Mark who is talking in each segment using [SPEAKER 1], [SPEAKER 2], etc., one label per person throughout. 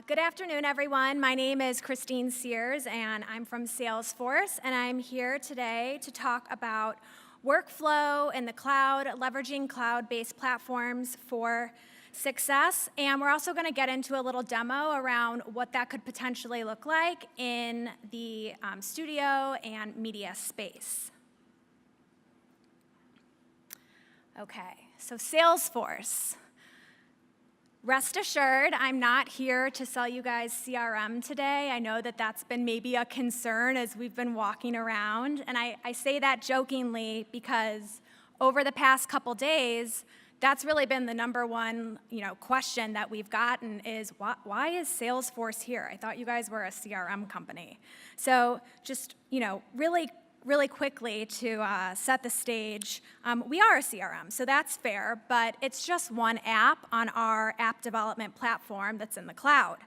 [SPEAKER 1] Good afternoon, everyone. My name is Christine Sears, and I'm from Salesforce, and I'm here today to talk about workflow in the cloud, leveraging cloud-based platforms for success. And we're also going to get into a little demo around what that could potentially look like in the studio and media space. Okay, so Salesforce. Rest assured, I'm not here to sell you guys CRM today. I know that that's been maybe a concern as we've been walking around, and I say that jokingly because over the past couple days, that's really been the number one question that we've gotten is, why is Salesforce here? I thought you guys were a CRM company. So just really quickly to set the stage, we are a CRM, so that's fair, but it's just one app on our app development platform that's in the cloud.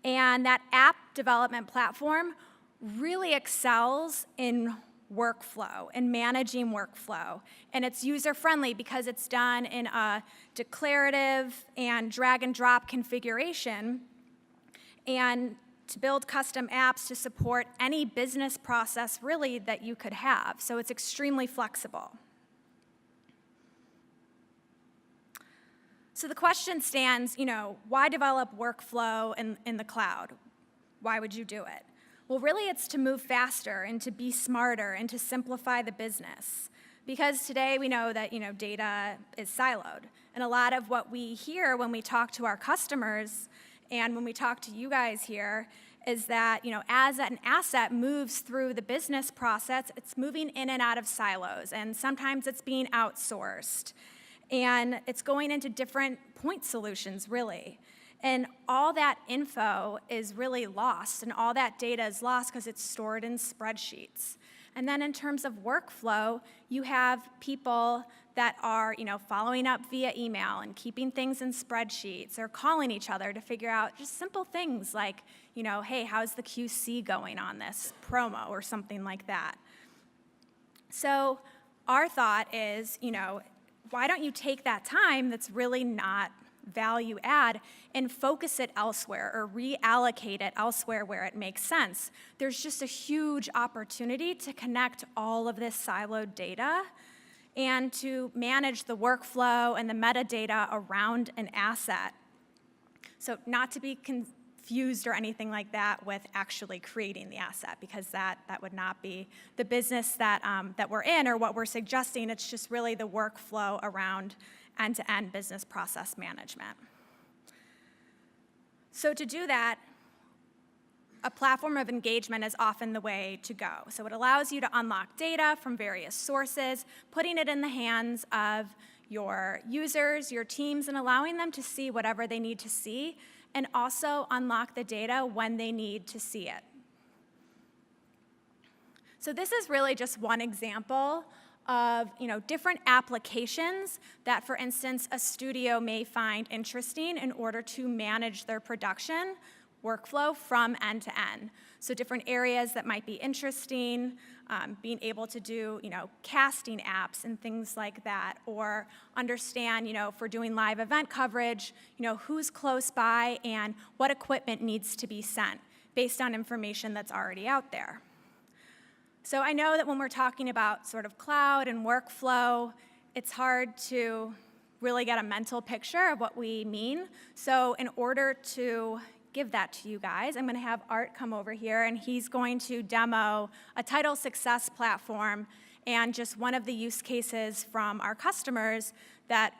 [SPEAKER 1] And that app development platform really excels in workflow and managing workflow. And it's user-friendly because it's done in a declarative and drag-and-drop configuration. And to build custom apps to support any business process really that you could have. So it's extremely flexible. So the question stands, why develop workflow in the cloud? Why would you do it? Well, really it's to move faster and to be smarter and to simplify the business. Because today we know that data is siloed. And a lot of what we hear when we talk to our customers and when we talk to you guys here is that, as an asset moves through the business process, it's moving in and out of silos, and sometimes it's being outsourced. And it's going into different point solutions, really. And all that info is really lost, and all that data is lost because it's stored in spreadsheets. And then in terms of workflow, you have people that are, following up via email and keeping things in spreadsheets or calling each other to figure out just simple things like, hey, how's the QC going on this promo or something like that. So our thought is, why don't you take that time that's really not value add and focus it elsewhere or reallocate it elsewhere where it makes sense. There's just a huge opportunity to connect all of this siloed data and to manage the workflow and the metadata around an asset. So not to be confused or anything like that with actually creating the asset, because that would not be the business that we're in or what we're suggesting. It's just really the workflow around end-to-end business process management. So to do that, a platform of engagement is often the way to go. So it allows you to unlock data from various sources, putting it in the hands of your users, your teams, and allowing them to see whatever they need to see, and also unlock the data when they need to see it. So this is really just one example of different applications that, for instance, a studio may find interesting in order to manage their production workflow from end to end. So different areas that might be interesting, being able to do casting apps and things like that, or understand for doing live event coverage, who's close by and what equipment needs to be sent based on information that's already out there. So I know that when we're talking about sort of cloud and workflow, it's hard to really get a mental picture of what we mean. So in order to give that to you guys, I'm going to have Art come over here, and he's going to demo a title success platform and just one of the use cases from our customers that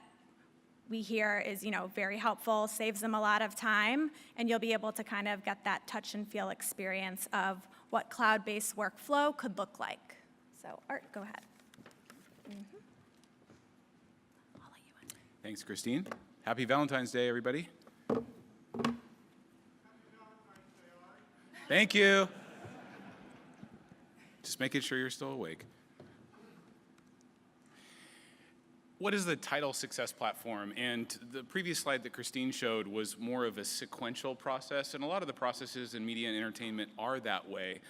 [SPEAKER 1] we hear is very helpful, saves them a lot of time, and you'll be able to kind of get that touch and feel experience of what cloud-based workflow could look like. So Art, go ahead. I'll let you in.
[SPEAKER 2] Thanks, Christine. Happy Valentine's Day, everybody. Thank you. Just making sure you're still awake. What is the title success platform? And the previous slide that Christine showed was more of a sequential process, and a lot of the processes in media and entertainment are that way.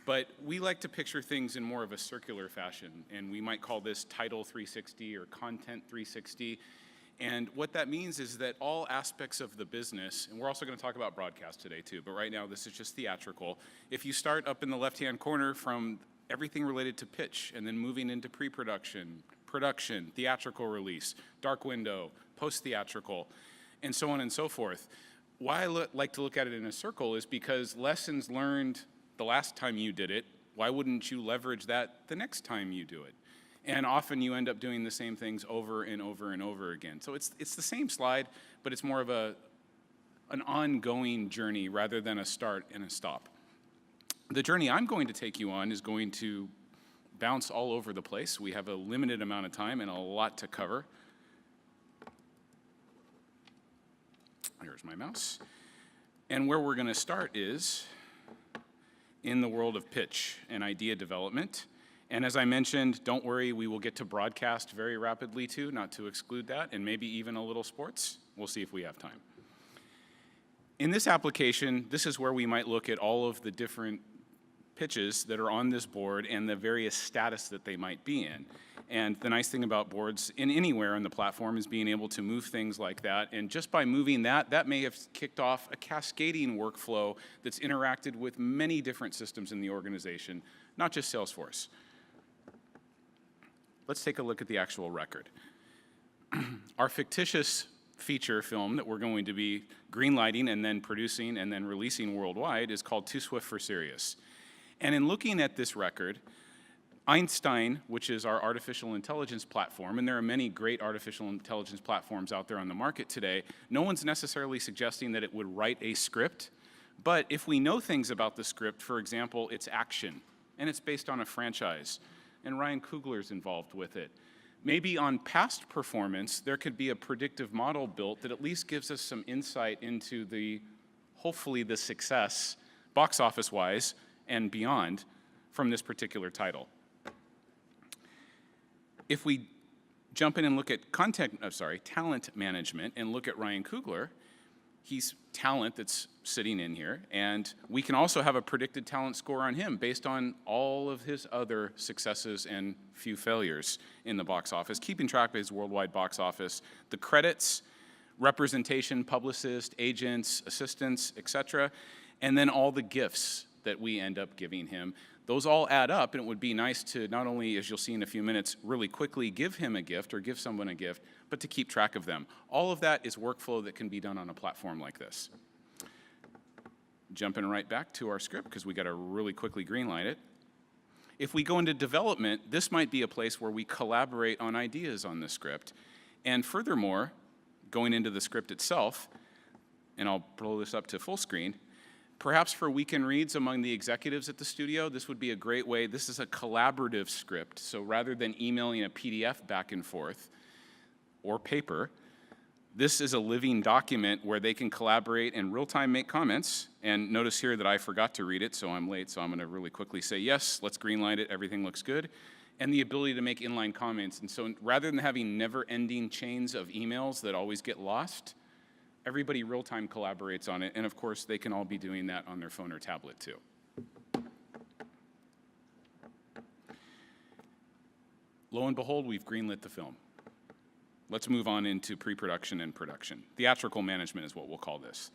[SPEAKER 2] But we like to picture things in more of a circular fashion, and we might call this Title 360 or Content 360. And what that means is that all aspects of the business, and we're also going to talk about broadcast today too, but right now this is just theatrical. If you start up in the left-hand corner from everything related to pitch and then moving into pre-production, production, theatrical release, dark window, post-theatrical, and so on and so forth. Why I like to look at it in a circle is because lessons learned the last time you did it, why wouldn't you leverage that the next time you do it? And often you end up doing the same things over and over and over again. So it's the same slide, but it's more of an ongoing journey rather than a start and a stop. The journey I'm going to take you on is going to bounce all over the place. We have a limited amount of time and a lot to cover. Here's my mouse. And where we're going to start is in the world of pitch and idea development. And as I mentioned, don't worry, we will get to broadcast very rapidly too, not to exclude that, and maybe even a little sports. We'll see if we have time. In this application, this is where we might look at all of the different pitches that are on this board and the various status that they might be in. And the nice thing about boards in anywhere on the platform is being able to move things like that. And just by moving that, that may have kicked off a cascading workflow that's interacted with many different systems in the organization, not just Salesforce. Let's take a look at the actual record. Our fictitious feature film that we're going to be greenlighting and then producing and then releasing worldwide is called Too Swift for Serious. And in looking at this record, Einstein, which is our artificial intelligence platform, and there are many great artificial intelligence platforms out there on the market today, no one's necessarily suggesting that it would write a script, but if we know things about the script, for example, it's action, and it's based on a franchise, and Ryan Coogler's involved with it. Maybe on past performance, there could be a predictive model built that at least gives us some insight into hopefully the success, box office-wise and beyond, from this particular title. If we jump in and look at talent management and look at Ryan Coogler, he's talent that's sitting in here, and we can also have a predicted talent score on him based on all of his other successes and few failures in the box office, keeping track of his worldwide box office, the credits, representation, publicists, agents, assistants, etc., and then all the gifts that we end up giving him. Those all add up, and it would be nice to not only, as you'll see in a few minutes, really quickly give him a gift or give someone a gift, but to keep track of them. All of that is workflow that can be done on a platform like this. Jumping right back to our script, because we got to really quickly greenlight it. If we go into development, this might be a place where we collaborate on ideas on the script. And furthermore, going into the script itself, and I'll blow this up to full screen, perhaps for weekend reads among the executives at the studio, this would be a great way. This is a collaborative script, so rather than emailing a PDF back and forth or paper, this is a living document where they can collaborate and real-time make comments. And notice here that I forgot to read it, so I'm late, so I'm going to really quickly say, yes, let's greenlight it, everything looks good. And the ability to make inline comments. And so rather than having never-ending chains of emails that always get lost, everybody real-time collaborates on it, and of course, they can all be doing that on their phone or tablet too. Lo and behold, we've greenlit the film. Let's move on into pre-production and production. Theatrical management is what we'll call this.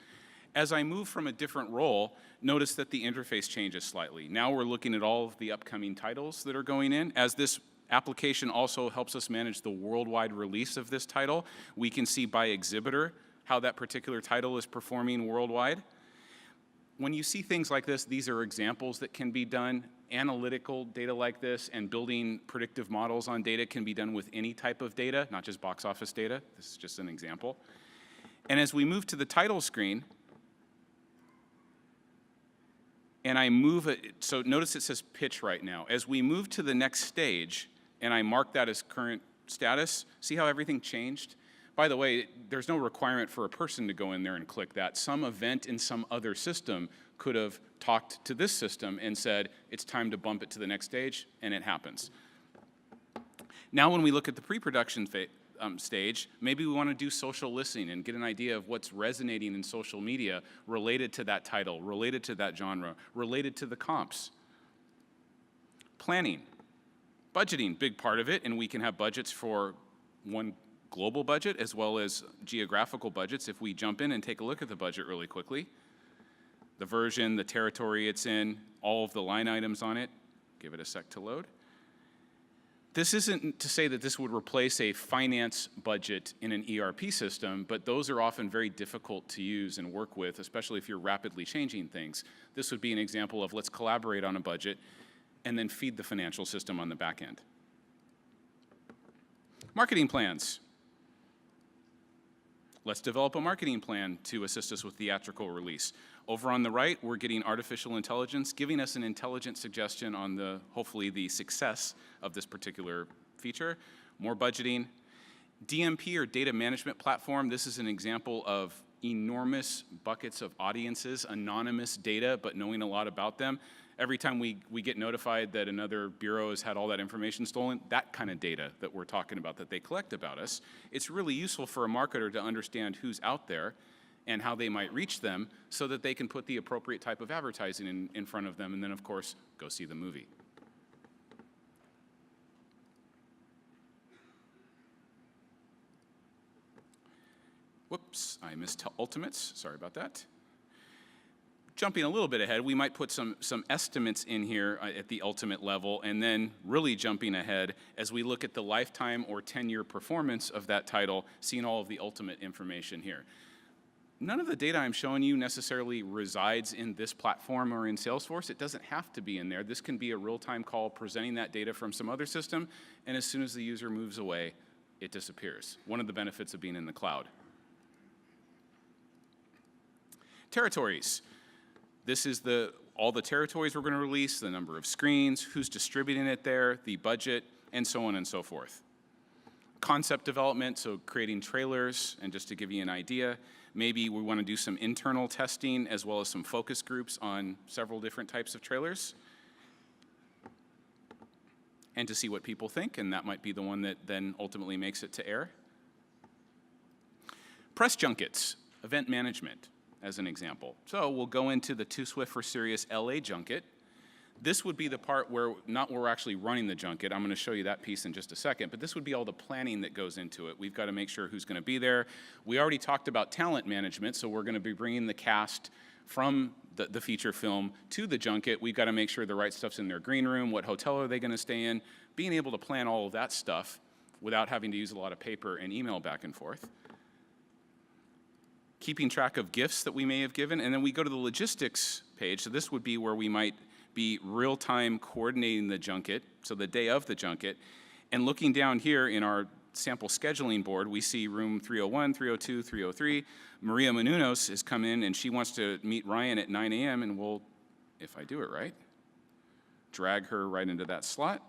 [SPEAKER 2] As I move from a different role, notice that the interface changes slightly. Now we're looking at all of the upcoming titles that are going in. As this application also helps us manage the worldwide release of this title, we can see by exhibitor how that particular title is performing worldwide. When you see things like this, these are examples that can be done. Analytical data like this and building predictive models on data can be done with any type of data, not just box office data. This is just an example. And as we move to the title screen, and I move it, so notice it says pitch right now. As we move to the next stage, and I mark that as current status, see how everything changed? By the way, there's no requirement for a person to go in there and click that. Some event in some other system could have talked to this system and said, it's time to bump it to the next stage, and it happens. Now when we look at the pre-production stage, maybe we want to do social listening and get an idea of what's resonating in social media related to that title, related to that genre, related to the comps. Planning, budgeting, big part of it, and we can have budgets for one global budget as well as geographical budgets. If we jump in and take a look at the budget really quickly, the version, the territory it's in, all of the line items on it, give it a sec to load. This isn't to say that this would replace a finance budget in an ERP system, but those are often very difficult to use and work with, especially if you're rapidly changing things. This would be an example of let's collaborate on a budget and then feed the financial system on the back end. Marketing plans. Let's develop a marketing plan to assist us with theatrical release. Over on the right, we're getting artificial intelligence, giving us an intelligent suggestion on hopefully the success of this particular feature. More budgeting. DMP, or data management platform, this is an example of enormous buckets of audiences, anonymous data, but knowing a lot about them. Every time we get notified that another bureau has had all that information stolen, that kind of data that we're talking about that they collect about us, it's really useful for a marketer to understand who's out there and how they might reach them so that they can put the appropriate type of advertising in front of them, and then, of course, go see the movie. Whoops, I missed Ultimates, sorry about that. Jumping a little bit ahead, we might put some estimates in here at the ultimate level, and then really jumping ahead as we look at the lifetime or 10-year performance of that title, seeing all of the ultimate information here. None of the data I'm showing you necessarily resides in this platform or in Salesforce. It doesn't have to be in there. This can be a real-time call presenting that data from some other system, and as soon as the user moves away, it disappears. One of the benefits of being in the cloud. Territories. This is all the territories we're going to release, the number of screens, who's distributing it there, the budget, and so on and so forth. Concept development, so creating trailers, and just to give you an idea, maybe we want to do some internal testing as well as some focus groups on several different types of trailers, and to see what people think, and that might be the one that then ultimately makes it to air. Press junkets, event management, as an example. So we'll go into the Too Swift for Serious LA junket. This would be the part where, not where we're actually running the junket, I'm gonna show you that piece in just a second, but this would be all the planning that goes into it. We've got to make sure who's gonna be there. We already talked about talent management, so we're gonna be bringing the cast from the feature film to the junket. We've got to make sure the right stuff's in their green room, what hotel are they gonna stay in, being able to plan all of that stuff without having to use a lot of paper and email back and forth. Keeping track of gifts that we may have given, and then we go to the logistics page. So this would be where we might be real-time coordinating the junket, so the day of the junket, and looking down here in our sample scheduling board, we see room 301, 302, 303. Maria Menounos has come in, and she wants to meet Ryan at 9 a.m., and we'll, if I do it right, drag her right into that slot.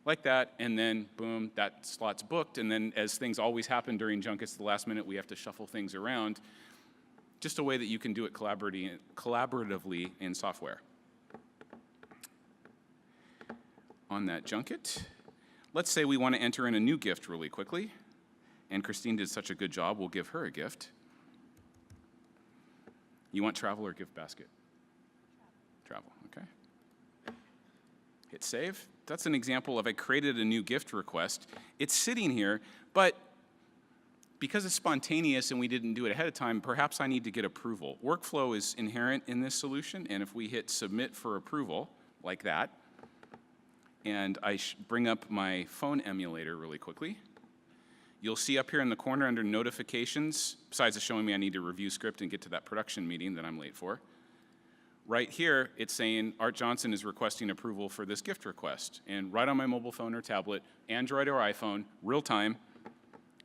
[SPEAKER 2] Like that, and then boom, that slot's booked, and then as things always happen during junkets at the last minute, we have to shuffle things around. Just a way that you can do it collaboratively in software. On that junket, let's say we want to enter in a new gift really quickly, and Christine did such a good job, we'll give her a gift. You want travel or gift basket? Travel, okay. Hit save. That's an example of I created a new gift request. It's sitting here, but because it's spontaneous and we didn't do it ahead of time, perhaps I need to get approval. Workflow is inherent in this solution, and if we hit submit for approval, like that, and I bring up my phone emulator really quickly, you'll see up here in the corner under notifications, besides it showing me I need to review script and get to that production meeting that I'm late for, right here, it's saying Art Johnson is requesting approval for this gift request. And right on my mobile phone or tablet, Android or iPhone, real time,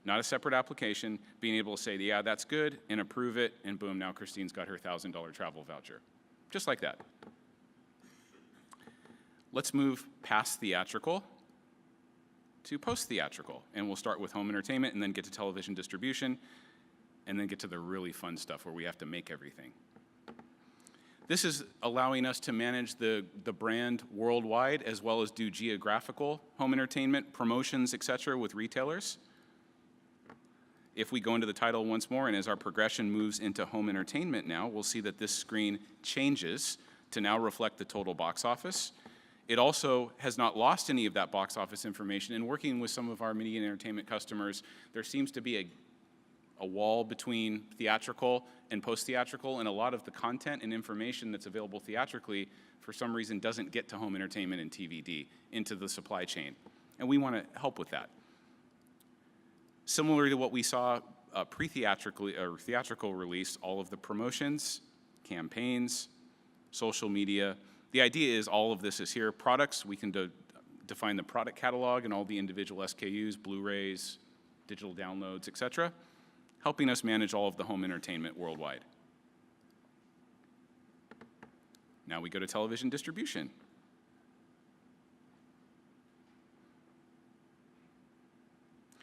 [SPEAKER 2] not a separate application, being able to say, yeah, that's good, and approve it, and boom, now Christine's got her $1,000 travel voucher. Just like that. Let's move past theatrical to post-theatrical. And we'll start with home entertainment, and then get to television distribution, and then get to the really fun stuff where we have to make everything. This is allowing us to manage the brand worldwide, as well as do geographical home entertainment, promotions, et cetera, with retailers. If we go into the title once more, and as our progression moves into home entertainment now, we'll see that this screen changes to now reflect the total box office. It also has not lost any of that box office information. And working with some of our media and entertainment customers, there seems to be a wall between theatrical and post-theatrical, and a lot of the content and information that's available theatrically, for some reason, doesn't get to home entertainment and TVD, into the supply chain. And we want to help with that. Similar to what we saw pre-theatrically or theatrical release, all of the promotions, campaigns, social media. The idea is all of this is here. Products, we can define the product catalog and all the individual SKUs, Blu-rays, digital downloads, et cetera, helping us manage all of the home entertainment worldwide. Now we go to television distribution.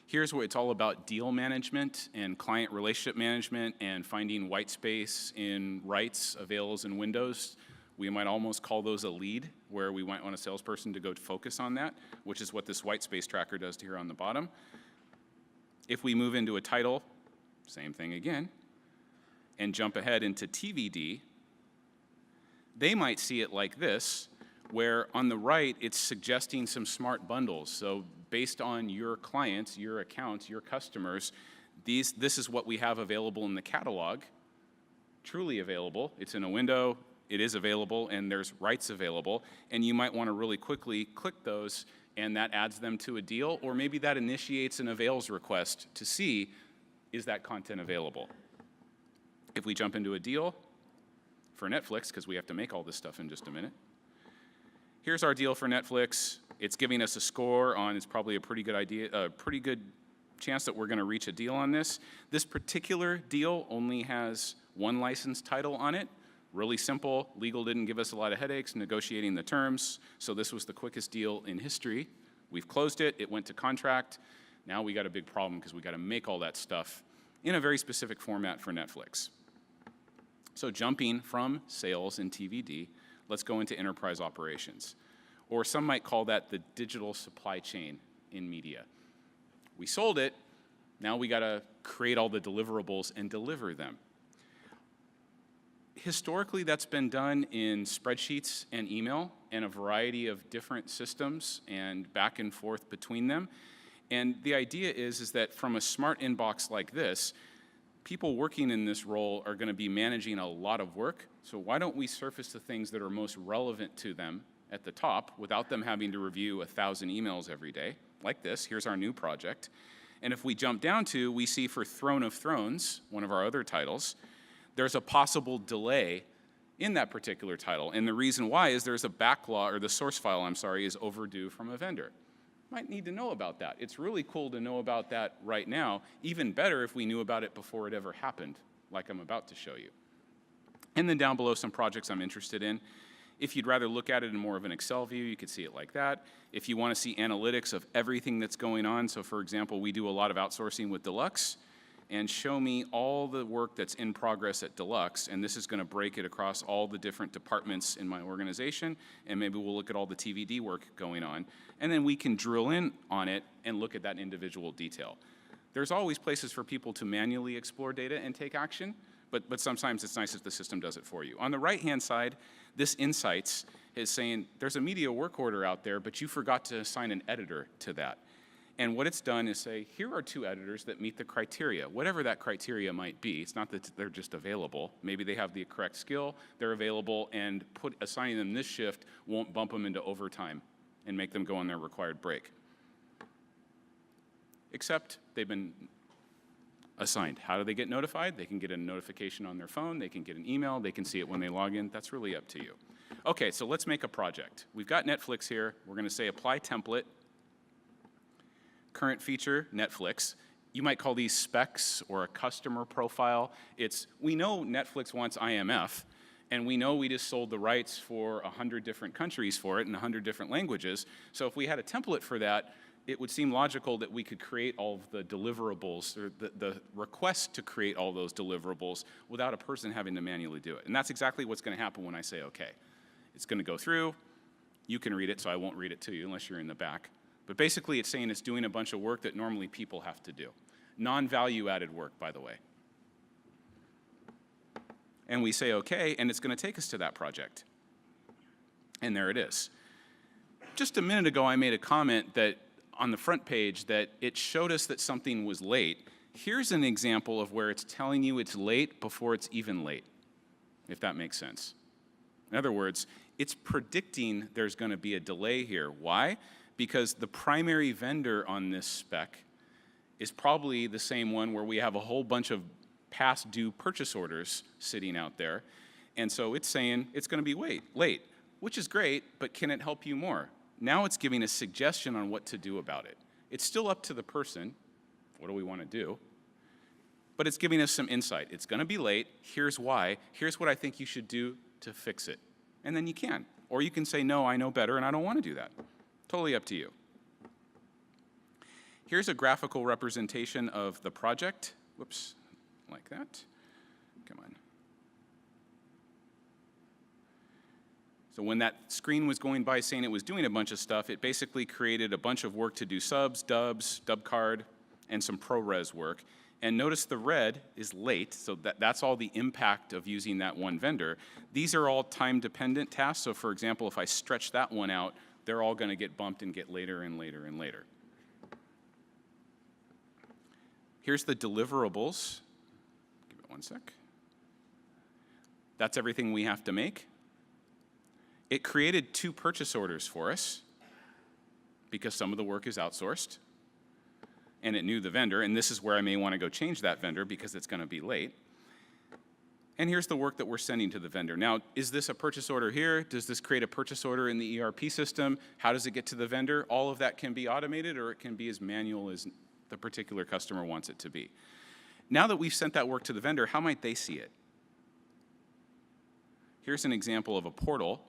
[SPEAKER 2] Here's where it's all about deal management and client relationship management and finding white space in rights, avails, and windows. We might almost call those a lead, where we might want a salesperson to go focus on that, which is what this white space tracker does here on the bottom. If we move into a title, same thing again, and jump ahead into TVD, they might see it like this, where on the right, it's suggesting some smart bundles. So based on your clients, your accounts, your customers, this is what we have available in the catalog, truly available. It's in a window, it is available, and there's rights available, and you might want to really quickly click those, and that adds them to a deal, or maybe that initiates an avails request to see, is that content available? If we jump into a deal for Netflix, because we have to make all this stuff in just a minute, here's our deal for Netflix. It's giving us a score on, it's probably a pretty good idea, a pretty good chance that we're going to reach a deal on this. This particular deal only has one licensed title on it. Really simple. Legal didn't give us a lot of headaches negotiating the terms, so this was the quickest deal in history. We've closed it. It went to contract. Now we got a big problem because we got to make all that stuff in a very specific format for Netflix. So jumping from sales and TVD, let's go into enterprise operations. Or some might call that the digital supply chain in media. We sold it. Now we got to create all the deliverables and deliver them. Historically, that's been done in spreadsheets and email and a variety of different systems and back and forth between them. And the idea is that from a smart inbox like this, people working in this role are going to be managing a lot of work. So why don't we surface the things that are most relevant to them at the top without them having to review 1,000 emails every day, like this. Here's our new project. And if we jump down to, we see for Throne of Thrones, one of our other titles, there's a possible delay in that particular title. And the reason why is there's a backlog, or the source file, I'm sorry, is overdue from a vendor. Might need to know about that. It's really cool to know about that right now. Even better if we knew about it before it ever happened, like I'm about to show you. And then down below, some projects I'm interested in. If you'd rather look at it in more of an Excel view, you could see it like that. If you want to see analytics of everything that's going on, so for example, we do a lot of outsourcing with Deluxe, and show me all the work that's in progress at Deluxe, and this is going to break it across all the different departments in my organization, and maybe we'll look at all the TVD work going on, and then we can drill in on it and look at that individual detail. There's always places for people to manually explore data and take action, but sometimes it's nice if the system does it for you. On the right-hand side, this Insights is saying there's a media work order out there, but you forgot to assign an editor to that. And what it's done is say, here are 2 editors that meet the criteria, whatever that criteria might be. It's not that they're just available. Maybe they have the correct skill, they're available, and assigning them this shift won't bump them into overtime and make them go on their required break. Except they've been assigned. How do they get notified? They can get a notification on their phone, they can get an email, they can see it when they log in. That's really up to you. Okay, so let's make a project. We've got Netflix here. We're going to say apply template. Current feature, Netflix. You might call these specs or a customer profile. We know Netflix wants IMF, and we know we just sold the rights for 100 different countries for it in 100 different languages. So if we had a template for that, it would seem logical that we could create all of the deliverables, or the request to create all those deliverables without a person having to manually do it. And that's exactly what's going to happen when I say okay. It's going to go through. You can read it, so I won't read it to you unless you're in the back. But basically, it's saying it's doing a bunch of work that normally people have to do. Non-value added work, by the way. And we say, okay, and it's going to take us to that project. And there it is. just a minute ago, I made a comment that on the front page that it showed us that something was late. Here's an example of where it's telling you it's late before it's even late, if that makes sense. In other words, it's predicting there's going to be a delay here. Why? Because the primary vendor on this spec is probably the same one where we have a whole bunch of past due purchase orders sitting out there. And so it's saying it's going to be late, which is great, but can it help you more? Now it's giving a suggestion on what to do about it. It's still up to the person. What do we want to do? But it's giving us some insight. It's going to be late. Here's why. Here's what I think you should do to fix it. And then you can. Or you can say, no, I know better and I don't want to do that. Totally up to you. Here's a graphical representation of the project. Whoops, like that. Come on. So when that screen was going by saying it was doing a bunch of stuff, it basically created a bunch of work to do subs, dubs, dub card, and some ProRes work. And notice the red is late, so that's all the impact of using that one vendor. These are all time-dependent tasks, so for example, if I stretch that one out, they're all going to get bumped and get later and later and later. Here's the deliverables. Give it one sec. That's everything we have to make. It created 2 purchase orders for us because some of the work is outsourced. And it knew the vendor, and this is where I may want to go change that vendor because it's going to be late. And here's the work that we're sending to the vendor. Now, is this a purchase order here? Does this create a purchase order in the ERP system? How does it get to the vendor? All of that can be automated, or it can be as manual as the particular customer wants it to be. Now that we've sent that work to the vendor, how might they see it? Here's an example of a portal.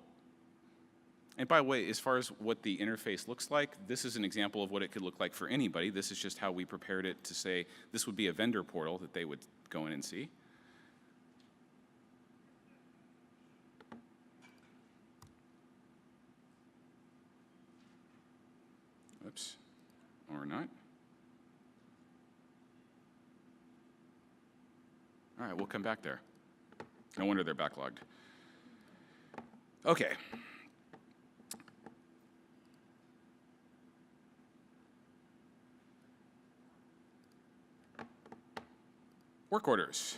[SPEAKER 2] And by the way, as far as what the interface looks like, this is an example of what it could look like for anybody. This is just how we prepared it to say this would be a vendor portal that they would go in and see. Oops, or not. All right, we'll come back there. No wonder they're backlogged. Okay. Work orders.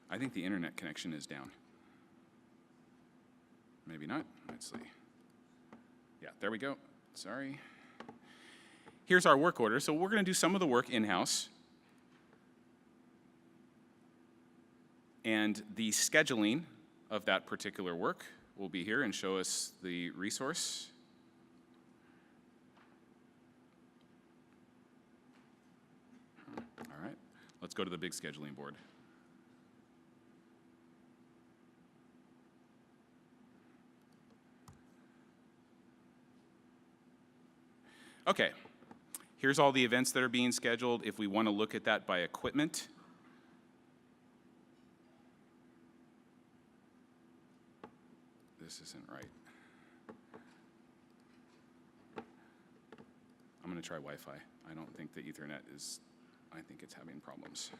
[SPEAKER 2] I think the internet connection is down. Maybe not. Let's see. Yeah, there we go. Sorry. Here's our work order. So we're going to do some of the work in-house. And the scheduling of that particular work will be here and show us the resource. All right, let's go to the big scheduling board. Okay, here's all the events that are being scheduled. If we want to look at that by equipment, this isn't right. I'm going to try Wi-Fi. I don't think the Ethernet is, I think it's having problems.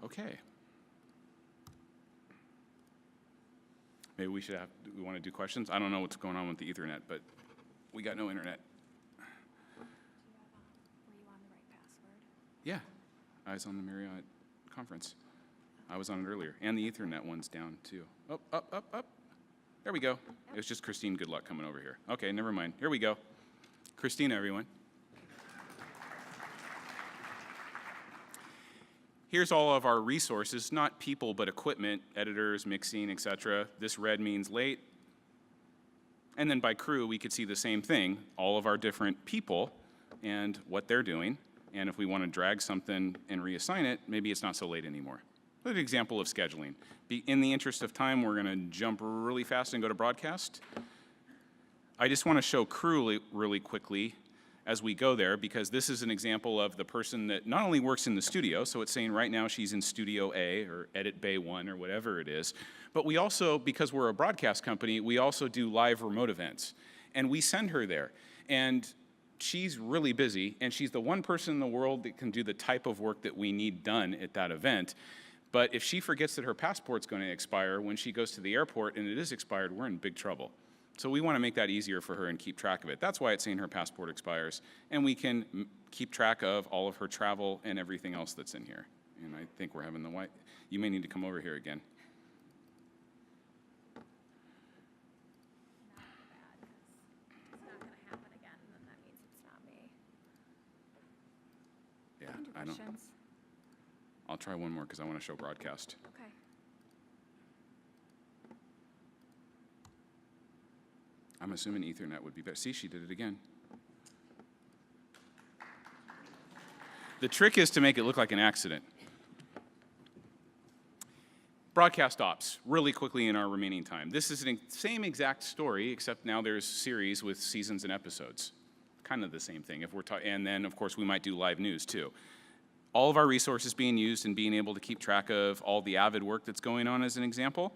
[SPEAKER 2] Okay. Maybe we should have, do we want to do questions? I don't know what's going on with the Ethernet, but we got no internet.
[SPEAKER 1] Were you on the right password?
[SPEAKER 2] Yeah, I was on the Marriott conference. I was on it earlier, and the Ethernet one's down too. Oh, up. There we go. It was just Christine Goodluck coming over here. Okay, never mind. Here we go. Christina, everyone. Here's all of our resources, not people, but equipment, editors, mixing, etc. This red means late. And then by crew, we could see the same thing, all of our different people and what they're doing. And if we want to drag something and reassign it, maybe it's not so late anymore. An example of scheduling. In the interest of time, we're going to jump really fast and go to broadcast. I just want to show crew really quickly. as we go there, because this is an example of the person that not only works in the studio, so it's saying right now she's in Studio A or Edit Bay 1 or whatever it is, but we also, because we're a broadcast company, we also do live remote events. And we send her there. And she's really busy, and she's the one person in the world that can do the type of work that we need done at that event. But if she forgets that her passport's going to expire when she goes to the airport and it is expired, we're in big trouble. So we want to make that easier for her and keep track of it. That's why it's saying her passport expires. And we can keep track of all of her travel and everything else that's in here. And I think we're having the white. You may need to come over here again. Yeah, I don't. I'll try one more because I want to show broadcast.
[SPEAKER 1] Okay.
[SPEAKER 2] I'm assuming Ethernet would be better. See, she did it again. The trick is to make it look like an accident. Broadcast ops, really quickly in our remaining time. This is the same exact story, except now there's series with seasons and episodes. Kind of the same thing. And then, of course, we might do live news, too. All of our resources being used and being able to keep track of all the Avid work that's going on as an example.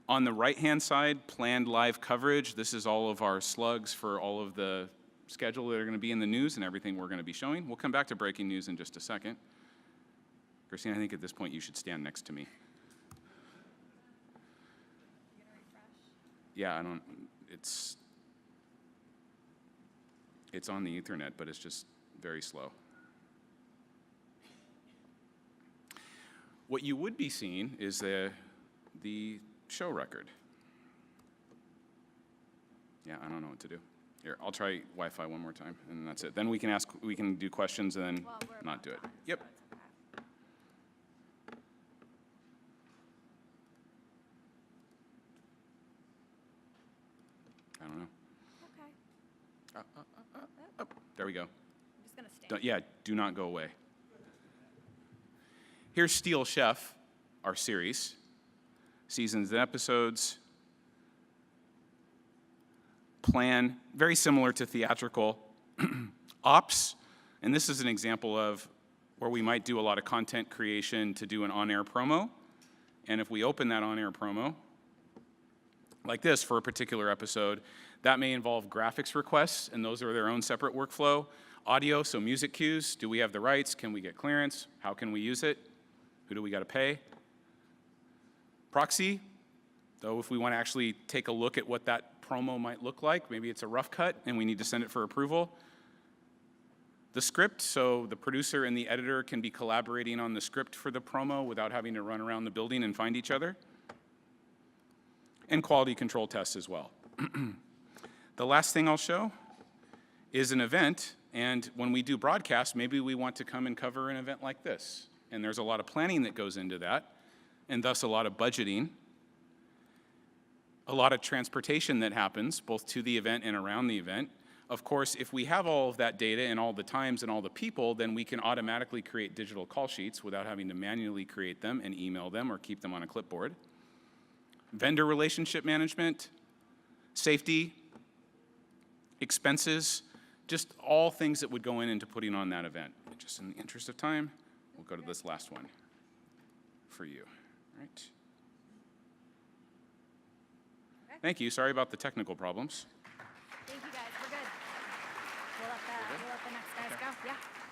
[SPEAKER 2] On the right-hand side, planned live coverage. This is all of our slugs for all of the schedule that are going to be in the news and everything we're going to be showing. We'll come back to breaking news in just a second. Christine, I think at this point you should stand next to me. Yeah, I don't, it's on the Ethernet, but it's just very slow. What you would be seeing is the show record. Yeah, I don't know what to do. Here, I'll try Wi-Fi one more time, and that's it. Then we can do questions and then not do it. Yep. I don't know.
[SPEAKER 1] Okay.
[SPEAKER 2] There we go.
[SPEAKER 1] I'm just going to stand.
[SPEAKER 2] Yeah, do not go away. Here's Steel Chef, our series. Seasons and episodes. Plan, very similar to theatrical. Ops, and this is an example of where we might do a lot of content creation to do an on-air promo. And if we open that on-air promo, like this for a particular episode, that may involve graphics requests, and those are their own separate workflow. Audio, so music cues, do we have the rights? Can we get clearance? How can we use it? Who do we got to pay? Proxy, though if we want to actually take a look at what that promo might look like, maybe it's a rough cut and we need to send it for approval. The script, so the producer and the editor can be collaborating on the script for the promo without having to run around the building and find each other. And quality control tests as well. The last thing I'll show is an event, and when we do broadcast, maybe we want to come and cover an event like this. And there's a lot of planning that goes into that, and thus a lot of budgeting, a lot of transportation that happens, both to the event and around the event. Of course, if we have all of that data and all the times and all the people, then we can automatically create digital call sheets without having to manually create them and email them or keep them on a clipboard. Vendor relationship management, safety, expenses, just all things that would go into putting on that event. Just in the interest of time, we'll go to this last one for you. All right.
[SPEAKER 1] Okay.
[SPEAKER 2] Thank you. Sorry about the technical problems.
[SPEAKER 1] Thank you, guys. We're good. We'll let the next guys go. Yeah.